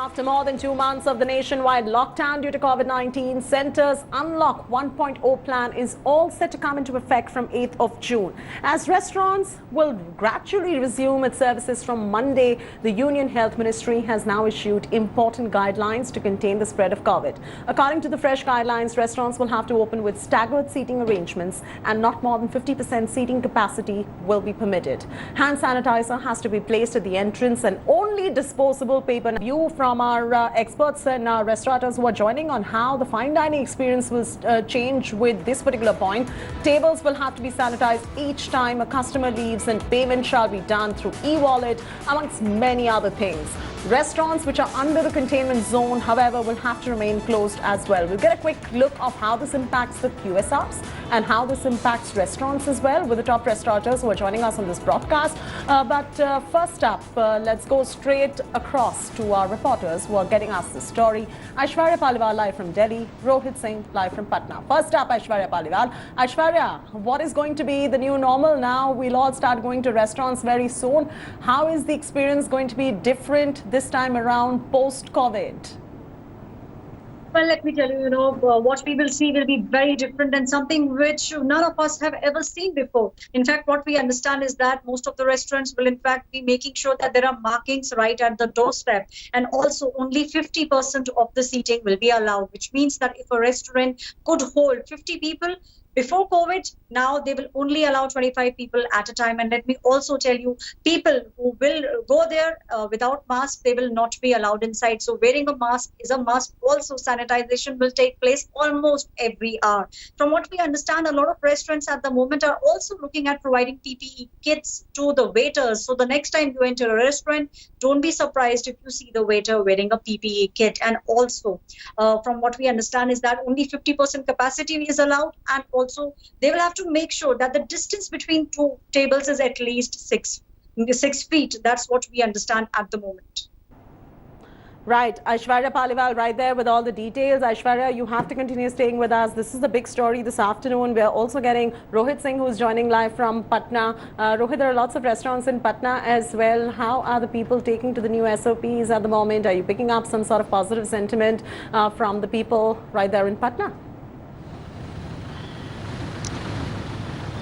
After more than 2 months of the nationwide lockdown due to COVID-19, Centre's Unlock 1.0 plan is all set to come into effect from 8th of June. As restaurants will gradually resume its services from Monday, the Union Health Ministry has now issued important guidelines to contain the spread of COVID. According to the fresh guidelines, restaurants will have to open with staggered seating arrangements and not more than 50% seating capacity will be permitted. Hand sanitizer has to be placed at the entrance and only disposable paper. View from our experts and restaurateurs who are joining on how the fine dining experience will change with this particular point. Tables will have to be sanitized each time a customer leaves and payment shall be done through e-wallet, amongst many other things. Restaurants which are under the containment zone, however, will have to remain closed as well. We'll get a quick look of how this impacts the QSRs and how this impacts restaurants as well with the top restaurateurs who are joining us on this broadcast. But first up, let's go straight across to our reporters who are getting us the story. Aishwarya Paliwal live from Delhi, Rohit Singh live from Patna. First up, Aishwarya Paliwal. Aishwarya, what is going to be the new normal now? We'll all start going to restaurants very soon. How is the experience going to be different this time around post-COVID? Well, let me tell you, what we will see will be very different and something which none of us have ever seen before. In fact, what we understand is that most of the restaurants will in fact be making sure that there are markings right at the doorstep, and also only 50% of the seating will be allowed, which means that if a restaurant could hold 50 people, before COVID, now they will only allow 25 people at a time. And let me also tell you, people who will go there without mask, they will not be allowed inside. So wearing a mask is a must. Also, sanitization will take place almost every hour. From what we understand, a lot of restaurants at the moment are also looking at providing PPE kits to the waiters. So the next time you enter a restaurant, don't be surprised if you see the waiter wearing a PPE kit. And also, from what we understand is that only 50% capacity is allowed, and also they will have to make sure that the distance between two tables is at least 6 feet. That's what we understand at the moment. Right. Aishwarya Paliwal right there with all the details. Aishwarya, you have to continue staying with us. This is the big story this afternoon. We're also getting Rohit Singh, who's joining live from Patna. Rohit, there are lots of restaurants in Patna as well. How are the people taking to the new SOPs at the moment? Are you picking up some sort of positive sentiment from the people right there in Patna?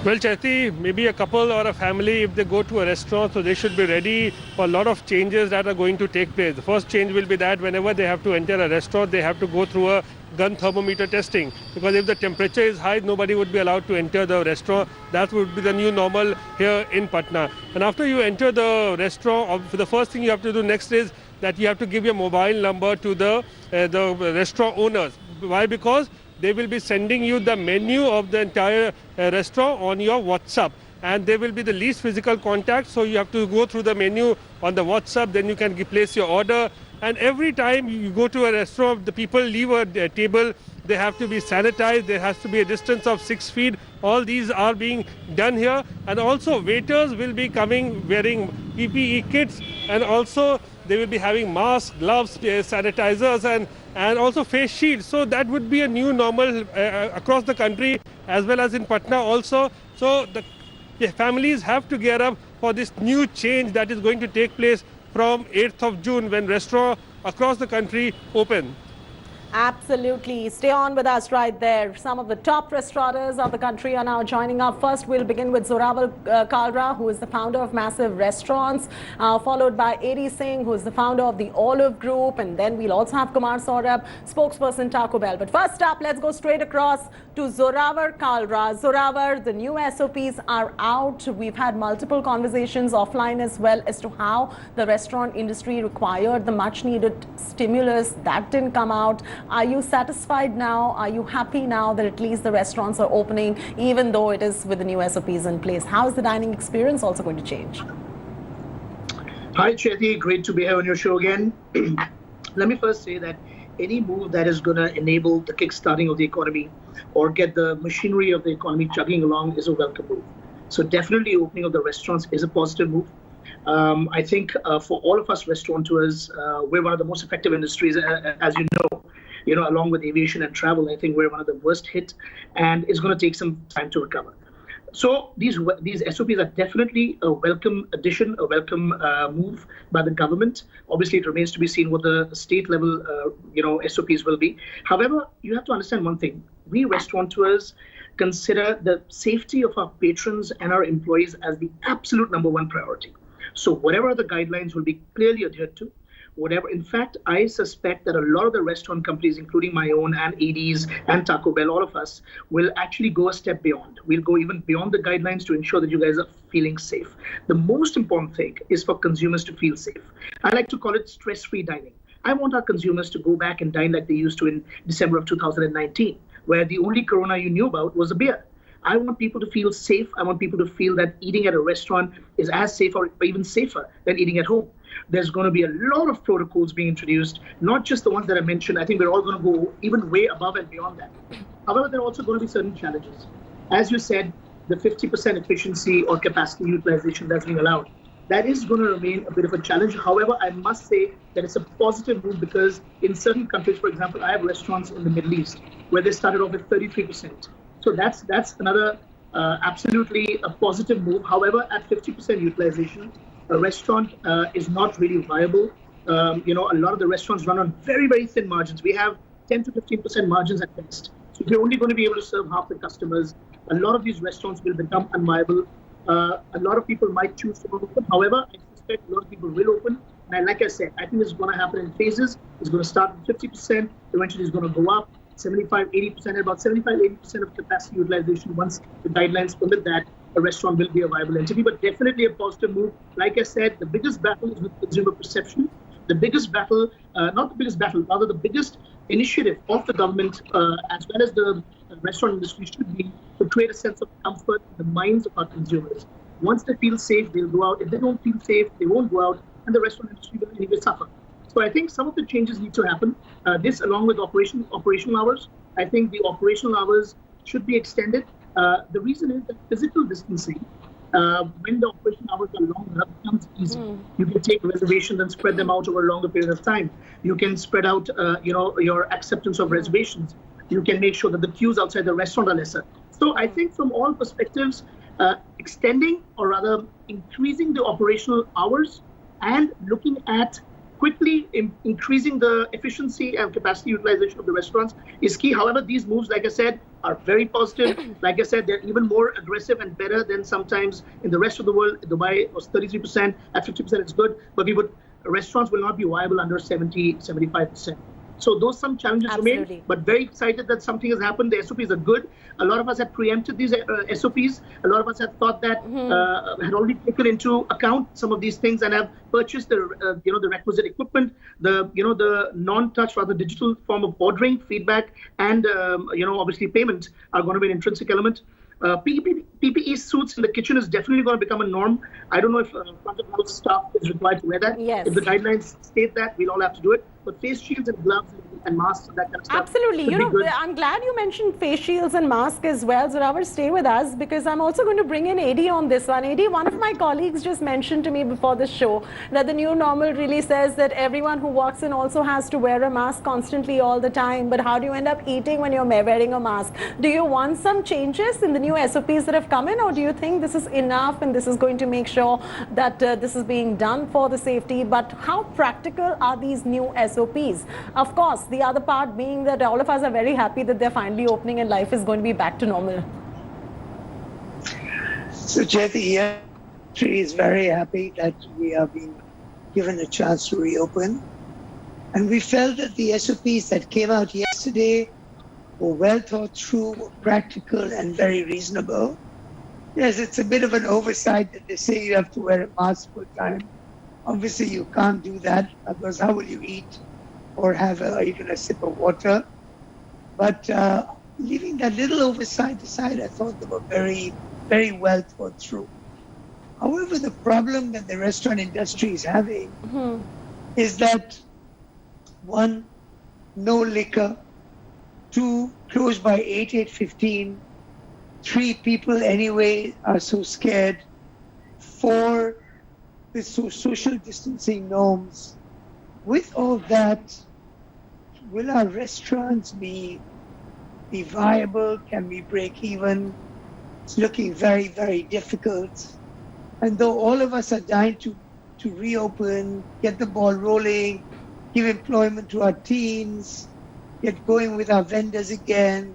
Well, Chaiti, maybe a couple or a family, if they go to a restaurant, so they should be ready for a lot of changes that are going to take place. The first change will be that whenever they have to enter a restaurant, they have to go through a gun thermometer testing. Because if the temperature is high, nobody would be allowed to enter the restaurant. That would be the new normal here in Patna. And after you enter the restaurant, the first thing you have to do next is that you have to give your mobile number to the restaurant owners. Why? Because they will be sending you the menu of the entire restaurant on your WhatsApp, and there will be the least physical contact, so you have to go through the menu on the WhatsApp, then you can place your order. And every time you go to a restaurant, the people leave a table, they have to be sanitized, there has to be a distance of 6 feet. All these are being done here, and also waiters will be coming wearing PPE kits, and also they will be having masks, gloves, sanitizers, and also face shields. So that would be a new normal across the country as well as in Patna also. So the families have to gear up for this new change that is going to take place from 8th of June when restaurants across the country open. Absolutely. Stay on with us right there. Some of the top restaurateurs of the country are now joining up. First, we'll begin with Zorawar Kalra, who is the founder of Massive Restaurants, followed by Eri Singh, who is the founder of the Olive Group, and then we'll also have Kumar Saurabh, spokesperson Taco Bell. But first up, let's go straight across to Zorawar Kalra. Zorawar, the new SOPs are out. We've had multiple conversations offline as well as to how the restaurant industry required the much-needed stimulus. That didn't come out. Are you satisfied now? Are you happy now that at least the restaurants are opening, even though it is with the new SOPs in place? How is the dining experience also going to change? Hi, Chaiti. Great to be here on your show again. Let me first say that any move that is going to enable the kickstarting of the economy or get the machinery of the economy chugging along is a welcome move. So definitely opening of the restaurants is a positive move. I think for all of us restaurateurs, we're one of the most effective industries, as you know. Along with aviation and travel, I think we're one of the worst hit, and it's going to take some time to recover. So these SOPs are definitely a welcome addition, a welcome move by the government. Obviously, it remains to be seen what the state level SOPs will be. However, you have to understand one thing: we restaurateurs consider the safety of our patrons and our employees as the absolute number one priority. So whatever the guidelines will be clearly adhered to. Whatever. In fact, I suspect that a lot of the restaurant companies, including my own and AD's and Taco Bell, all of us, will actually go a step beyond. We'll go even beyond the guidelines to ensure that you guys are feeling safe. The most important thing is for consumers to feel safe. I like to call it stress-free dining. I want our consumers to go back and dine like they used to in December of 2019, where the only corona you knew about was a beer. I want people to feel safe. I want people to feel that eating at a restaurant is as safe or even safer than eating at home. There's going to be a lot of protocols being introduced, not just the ones that I mentioned. I think we're all going to go even way above and beyond that. However, there are also going to be certain challenges. As you said, the 50% efficiency or capacity utilization that's being allowed, that is going to remain a bit of a challenge. However, I must say that it's a positive move because in certain countries, for example, I have restaurants in the Middle East where they started off with 33%. So that's another absolutely a positive move. However, at 50% utilization, a restaurant is not really viable. A lot of the restaurants run on very, very thin margins. We have 10 to 15% margins at best. So if you're only going to be able to serve half the customers, a lot of these restaurants will become unviable. A lot of people might choose to open. However, I suspect a lot of people will open. And like I said, I think it's going to happen in phases. It's going to start with 50%. Eventually, it's going to go up 75, 80%, about 75, 80% of capacity utilization. Once the guidelines permit that, a restaurant will be a viable entity, but definitely a positive move. Like I said, the biggest battle is with consumer perception. The biggest battle, not the biggest battle, rather the biggest initiative of the government as well as the restaurant industry should be to create a sense of comfort in the minds of our consumers. Once they feel safe, they'll go out. If they don't feel safe, they won't go out, and the restaurant industry will anyway suffer. So I think some of the changes need to happen. This, along with operational hours, I think the operational hours should be extended. The reason is that physical distancing, when the operation hours are longer, becomes easy. You can take reservations and spread them out over a longer period of time. You can spread out, your acceptance of reservations. You can make sure that the queues outside the restaurant are lesser. So I think from all perspectives, extending or rather increasing the operational hours and looking at quickly increasing the efficiency and capacity utilization of the restaurants is key. However, these moves, like I said, are very positive. Like I said, they're even more aggressive and better than sometimes in the rest of the world. Dubai was 33%, at 50% it's good, but restaurants will not be viable under 70, 75%. So those some challenges remain, but very excited that something has happened. The SOPs are good. A lot of us had preempted these SOPs. A lot of us had thought that had already taken into account some of these things and have purchased the the requisite equipment, the non-touch or the digital form of ordering, feedback, and obviously payment are going to be an intrinsic element. PPE suits in the kitchen is definitely going to become a norm. I don't know if front of house staff is required to wear that. Yes. If the guidelines state that, we'll all have to do it. But face shields and gloves and masks and that kind of stuff. Absolutely. I'm glad you mentioned face shields and masks as well. Zorawar, stay with us because I'm also going to bring in AD on this one. AD, one of my colleagues just mentioned to me before the show that the new normal really says that everyone who walks in also has to wear a mask constantly all the time. But how do you end up eating when you're wearing a mask? Do you want some changes in the new SOPs that have come in, or do you think this is enough and this is going to make sure that this is being done for the safety? But how practical are these new SOPs? Of course, the other part being that all of us are very happy that they're finally opening and life is going to be back to normal. So, Jyoti, she is very happy that we have been given a chance to reopen. And we felt that the SOPs that came out yesterday were well thought through, were practical and very reasonable. Yes, it's a bit of an oversight that they say you have to wear a mask full time. Obviously, you can't do that because how will you eat or have even a sip of water? But leaving that little oversight aside, I thought they were very, very well thought through. However, the problem that the restaurant industry is having is that, one, no liquor, two, close by 8:15, three, people anyway are so scared, four, the social distancing norms. With all that, will our restaurants be viable? Can we break even? It's looking very, very difficult. And though all of us are dying to reopen, get the ball rolling, give employment to our teams, get going with our vendors again,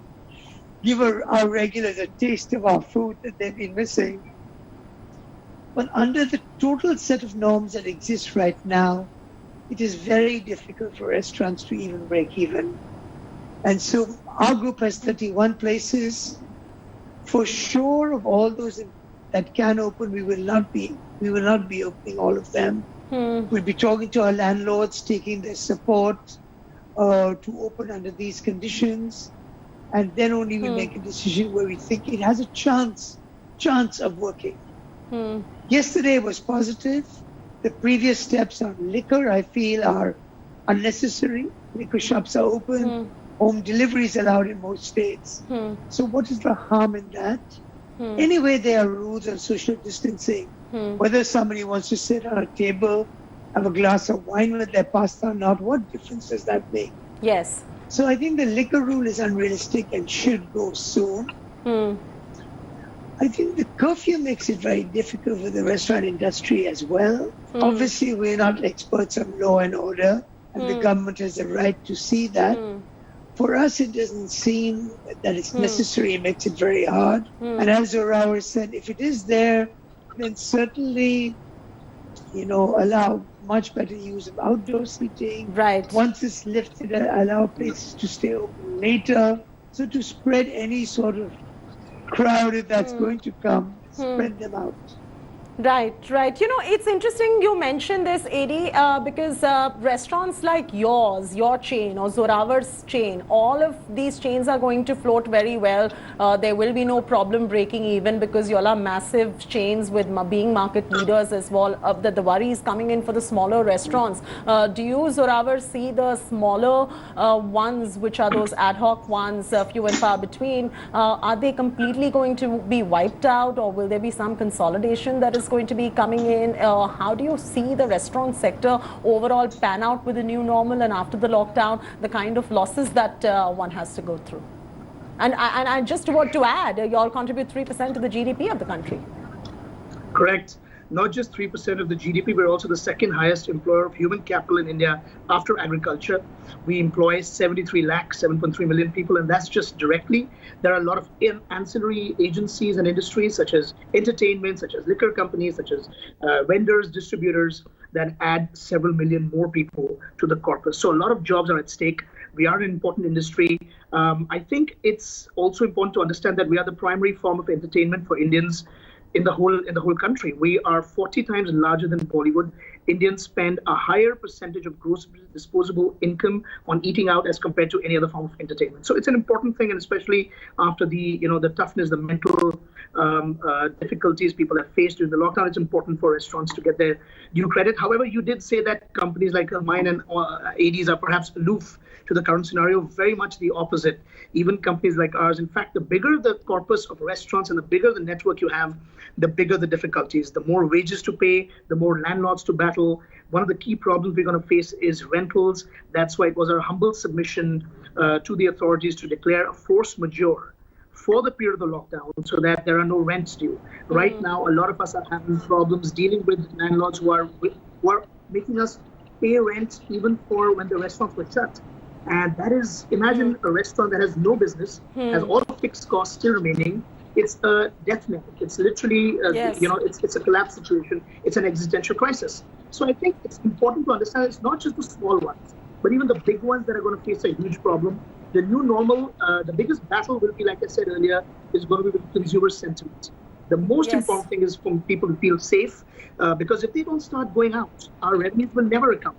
give our regulars a taste of our food that they've been missing. But under the total set of norms that exist right now, it is very difficult for restaurants to even break even. And so our group has 31 places. For sure, of all those that can open, we will not be opening all of them. We'll be talking to our landlords, taking their support to open under these conditions, and then only we make a decision where we think it has a chance of working. Yesterday was positive. The previous steps on liquor, I feel, are unnecessary. Liquor shops are open. Home delivery is allowed in most states. So what is the harm in that? Anyway, there are rules on social distancing. Whether somebody wants to sit on a table, have a glass of wine with their pasta or not, what difference does that make? Yes. So I think the liquor rule is unrealistic and should go soon. I think the curfew makes it very difficult for the restaurant industry as well. Obviously, we're not experts on law and order, and the government has a right to see that. For us, it doesn't seem that it's necessary. It makes it very hard. And as Zorawar said, if it is there, then certainly, allow much better use of outdoor seating. Right. Once it's lifted, allow places to stay open later. So to spread any sort of crowd, if that's going to come, spread them out. Right. It's interesting you mentioned this, Adi, because restaurants like yours, your chain, or Zorawar's chain, all of these chains are going to float very well. There will be no problem breaking even because you all are massive chains with being market leaders as well. The worry is coming in for the smaller restaurants. Do you, Zorawar, see the smaller ones, which are those ad hoc ones, few and far between? Are they completely going to be wiped out, or will there be some consolidation that is going to be coming in? How do you see the restaurant sector overall pan out with the new normal and after the lockdown, the kind of losses that one has to go through? And I just want to add, you all contribute 3% to the GDP of the country. Correct. Not just 3% of the GDP, we're also the second highest employer of human capital in India after agriculture. We employ 73 lakh, 7.3 million people, and that's just directly. There are a lot of ancillary agencies and industries such as entertainment, such as liquor companies, such as vendors, distributors that add several million more people to the corpus. So a lot of jobs are at stake. We are an important industry. I think it's also important to understand that we are the primary form of entertainment for Indians in the whole country. We are 40 times larger than Bollywood. Indians spend a higher percentage of gross disposable income on eating out as compared to any other form of entertainment. So it's an important thing, and especially after the toughness, the mental difficulties people have faced during the lockdown, it's important for restaurants to get their due credit. However, you did say that companies like mine and ADs are perhaps aloof to the current scenario. Very much the opposite. Even companies like ours, in fact, the bigger the corpus of restaurants and the bigger the network you have, the bigger the difficulties, the more wages to pay, the more landlords to battle. One of the key problems we're going to face is rentals. That's why it was our humble submission to the authorities to declare a force majeure for the period of the lockdown so that there are no rents due. Right now, a lot of us are having problems dealing with landlords who are making us pay rent even for when the restaurants were shut. And that is, imagine a restaurant that has no business, has all fixed costs still remaining. It's a death knell. It's literally, it's a collapse situation. It's an existential crisis. So I think it's important to understand it's not just the small ones, but even the big ones that are going to face a huge problem. The new normal, the biggest battle will be, like I said earlier, is going to be with consumer sentiment. The most important thing is for people to feel safe, because if they don't start going out, our revenues will never recover.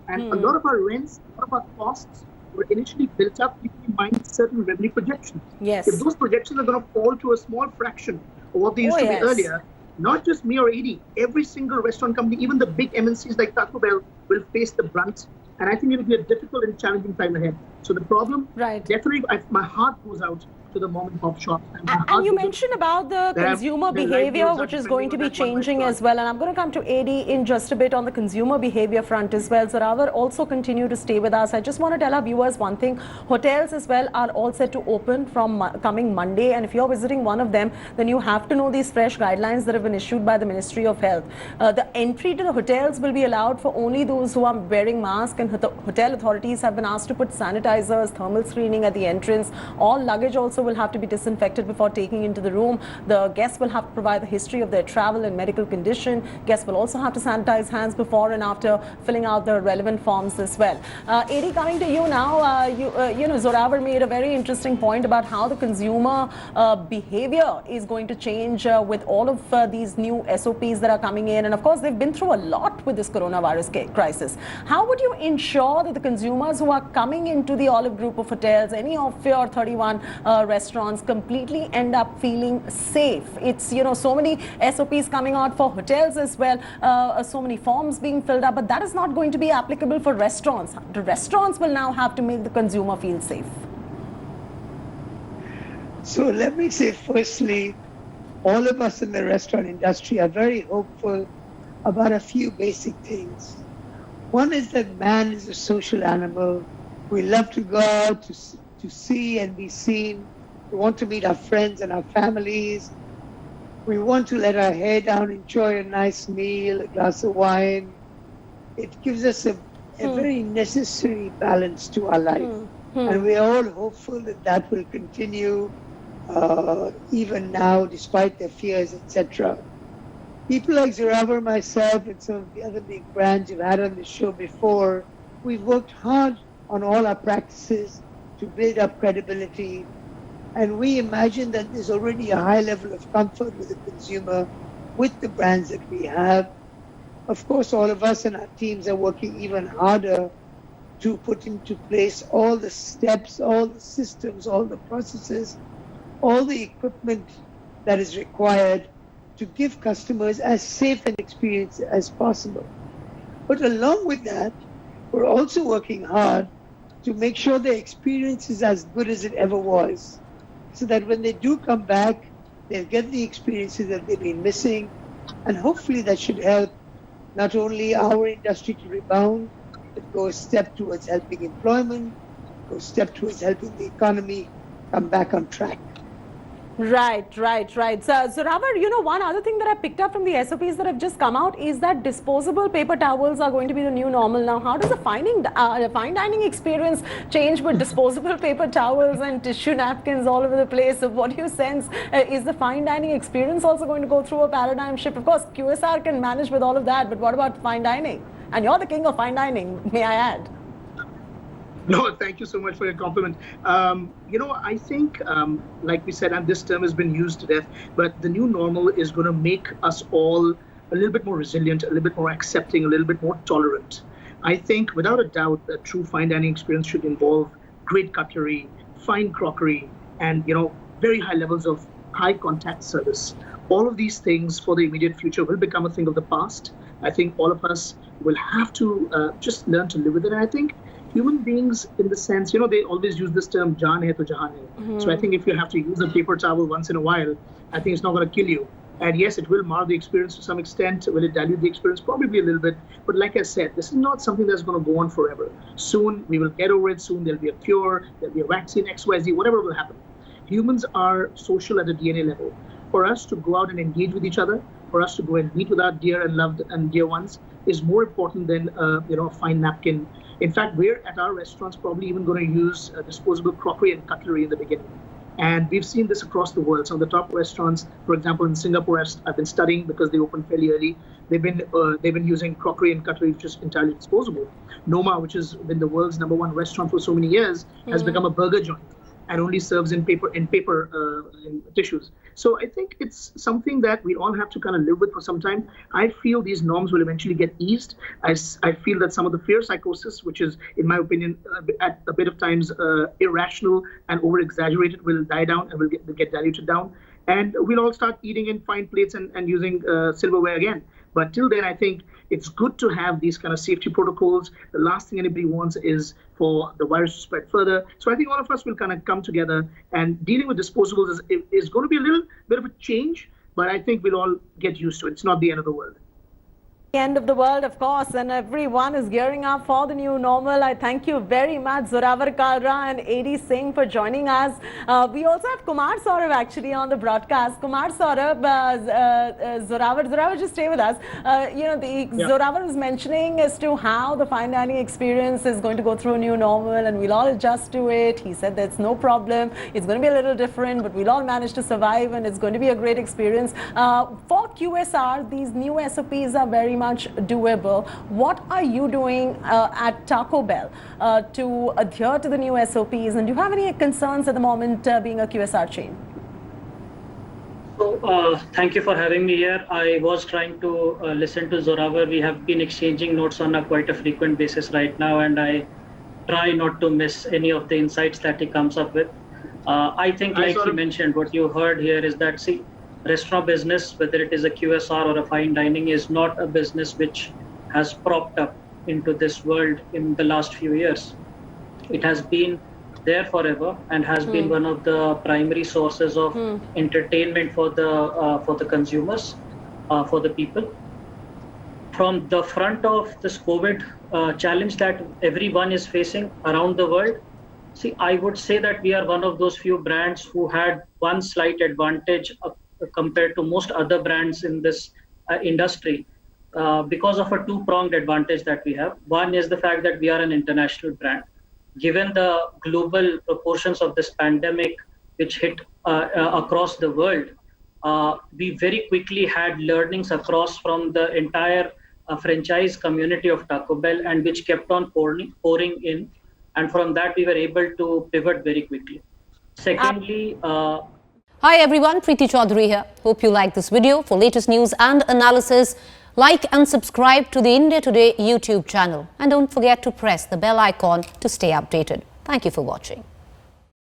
And a lot of our rents, a lot of our costs were initially built up keeping in mind certain revenue projections. Yes. If those projections are going to fall to a small fraction of what they used to be earlier, not just me or AD, every single restaurant company, even the big MNCs like Taco Bell, will face the brunt. And I think it will be a difficult and challenging time ahead. So the problem, definitely, my heart goes out to the mom and pop shops. And you mentioned about the consumer behavior, which is going to be changing as well. And I'm going to come to AD in just a bit on the consumer behavior front as well. Zorawar, also continue to stay with us. I just want to tell our viewers one thing. Hotels as well are all set to open from coming Monday. And if you're visiting one of them, then you have to know these fresh guidelines that have been issued by the Ministry of Health. The entry to the hotels will be allowed for only those who are wearing masks, and hotel authorities have been asked to put sanitizers, thermal screening at the entrance. All luggage also will have to be disinfected before taking into the room. The guests will have to provide the history of their travel and medical condition. Guests will also have to sanitize hands before and after filling out the relevant forms as well. AD, coming to you now, you know, Zorawar made a very interesting point about how the consumer behavior is going to change with all of these new SOPs that are coming in. And of course, they've been through a lot with this coronavirus crisis. How would you ensure that the consumers who are coming into the Olive Group of hotels, any of your 31 restaurants, completely end up feeling safe? It's, you know, so many SOPs coming out for hotels as well, so many forms being filled up, but that is not going to be applicable for restaurants. The restaurants will now have to make the consumer feel safe. So let me say, firstly, all of us in the restaurant industry are very hopeful about a few basic things. One is that man is a social animal. We love to go out to see and be seen. We want to meet our friends and our families. We want to let our hair down, enjoy a nice meal, a glass of wine. It gives us a very necessary balance to our life. And we are all hopeful that that will continue even now, despite their fears, etc. People like Zorawar, myself, and some of the other big brands you've had on the show before, we've worked hard on all our practices to build up credibility. And we imagine that there's already a high level of comfort with the consumer with the brands that we have. Of course, all of us and our teams are working even harder to put into place all the steps, all the systems, all the processes, all the equipment that is required to give customers as safe an experience as possible. But along with that, we're also working hard to make sure the experience is as good as it ever was, so that when they do come back, they'll get the experiences that they've been missing. And hopefully that should help not only our industry to rebound, but go a step towards helping employment, go a step towards helping the economy come back on track. Right. So, Zorawar, you know, one other thing that I picked up from the SOPs that have just come out is that disposable paper towels are going to be the new normal now. How does the fine dining experience change with disposable paper towels and tissue napkins all over the place? So what do you sense? Is the fine dining experience also going to go through a paradigm shift? Of course, QSR can manage with all of that, but what about fine dining? And you're the king of fine dining, may I add. No, thank you so much for your compliment. You know, I think, like we said, and this term has been used to death, but the new normal is going to make us all a little bit more resilient, a little bit more accepting, a little bit more tolerant. I think, without a doubt, a true fine dining experience should involve great cutlery, fine crockery, and, you know, very high levels of high contact service. All of these things for the immediate future will become a thing of the past. I think all of us will have to just learn to live with it. And I think human beings, in the sense, you know, they always use this term, jaan hai to jahan hai. So I think if you have to use a paper towel once in a while, I think it's not going to kill you. And yes, it will mar the experience to some extent. Will it dilute the experience? Probably a little bit. But like I said, this is not something that's going to go on forever. Soon, we will get over it. Soon, there'll be a cure. There'll be a vaccine, XYZ, whatever will happen. Humans are social at a DNA level. For us to go out and engage with each other, for us to go and meet with our dear and loved and dear ones, is more important than you know, a fine napkin. In fact, we're at our restaurants probably even going to use disposable crockery and cutlery in the beginning. And we've seen this across the world. Some of the top restaurants, for example, in Singapore, I've been studying because they opened fairly early. They've been using crockery and cutlery, which is entirely disposable. Noma, which has been the world's #1 restaurant for so many years, has become a burger joint and only serves in paper in tissues. So I think it's something that we all have to kind of live with for some time. I feel these norms will eventually get eased. I feel that some of the fear psychosis, which is, in my opinion, at a bit of times irrational and over-exaggerated, will die down and will get diluted down. and we'll all start eating in fine plates and using silverware again. But till then, I think it's good to have these kind of safety protocols. The last thing anybody wants is for the virus to spread further. So I think all of us will kind of come together, and dealing with disposables is going to be a little bit of a change, but I think we'll all get used to it. It's not the end of the world. End of the world, of course, and everyone is gearing up for the new normal. I thank you very much, Zorawar Kalra and AD Singh, for joining us. We also have Kumar Saurav actually on the broadcast. Kumar Saurav, Zorawar, just stay with us. Zorawar was mentioning as to how the fine dining experience is going to go through a new normal, and we'll all adjust to it. He said that's no problem. It's going to be a little different, but we'll all manage to survive, and it's going to be a great experience. For QSR, these new SOPs are very much doable. What are you doing at Taco Bell to adhere to the new SOPs, and do you have any concerns at the moment being a QSR chain? So, thank you for having me here. I was trying to listen to Zorawar. We have been exchanging notes on a quite a frequent basis right now, and I try not to miss any of the insights that he comes up with. I think, like he mentioned, what you heard here is that, see, restaurant business, whether it is a QSR or a fine dining, is not a business which has propped up into this world in the last few years. It has been there forever and has been one of the primary sources of entertainment for the consumers, for the people. From the front of this COVID challenge that everyone is facing around the world, see, I would say that we are one of those few brands who had one slight advantage compared to most other brands in this industry because of a two-pronged advantage that we have. One is the fact that we are an international brand. Given the global proportions of this pandemic, which hit across the world, we very quickly had learnings across from the entire franchise community of Taco Bell, and which kept on pouring in. And from that, we were able to pivot very quickly. Secondly, Hi everyone, Preeti Chaudhary here. Hope you like this video. For latest news and analysis, like and subscribe to the India Today YouTube channel. And don't forget to press the bell icon to stay updated. Thank you for watching.